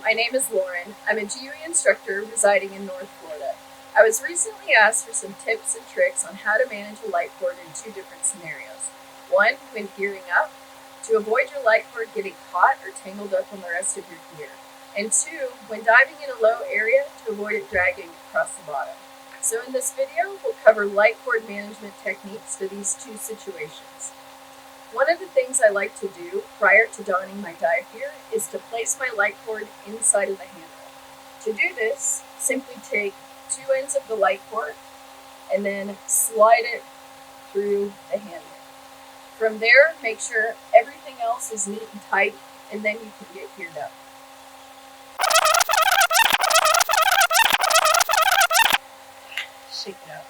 my name is Lauren. I'm a GUE instructor residing in North Florida. I was recently asked for some tips and tricks on how to manage a light cord in two different scenarios. One, when gearing up, to avoid your light cord getting caught or tangled up on the rest of your gear. And two, when diving in a low area, to avoid it dragging across the bottom. So in this video, we'll cover light cord management techniques for these two situations. One of the things I like to do prior to donning my dive gear is to place my light cord inside of the handle. To do this, simply take two ends of the light cord and then slide it through the handle. From there, make sure everything else is neat and tight, and then you can get geared up. Shake it out.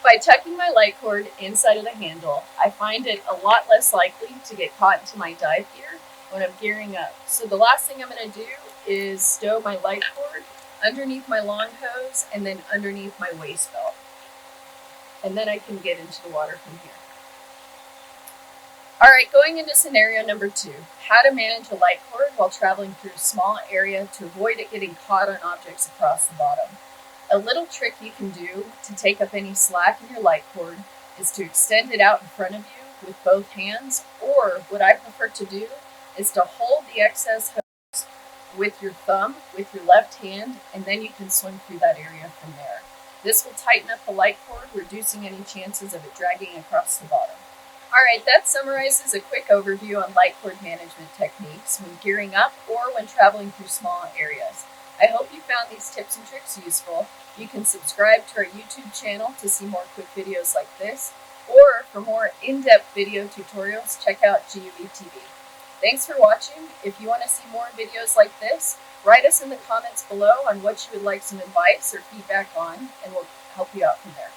By tucking my light cord inside of the handle, I find it a lot less likely to get caught into my dive gear when I'm gearing up. So the last thing I'm going to do is stow my light cord underneath my long hose and then underneath my waist belt. And then I can get into the water from here. Alright, going into scenario number 2, how to manage a light cord while traveling through a small area to avoid it getting caught on objects across the bottom. A little trick you can do to take up any slack in your light cord is to extend it out in front of you with both hands, or what I prefer to do is to hold the excess hose with your thumb, with your left hand, and then you can swim through that area from there. This will tighten up the light cord, reducing any chances of it dragging across the bottom. Alright, that summarizes a quick overview on light cord management techniques when gearing up or when traveling through small areas. I hope you found these tips and tricks useful. You can subscribe to our YouTube channel to see more quick videos like this, or for more in-depth video tutorials, check out GUE TV. Thanks for watching. If you want to see more videos like this, write us in the comments below on what you would like some advice or feedback on, and we'll help you out from there.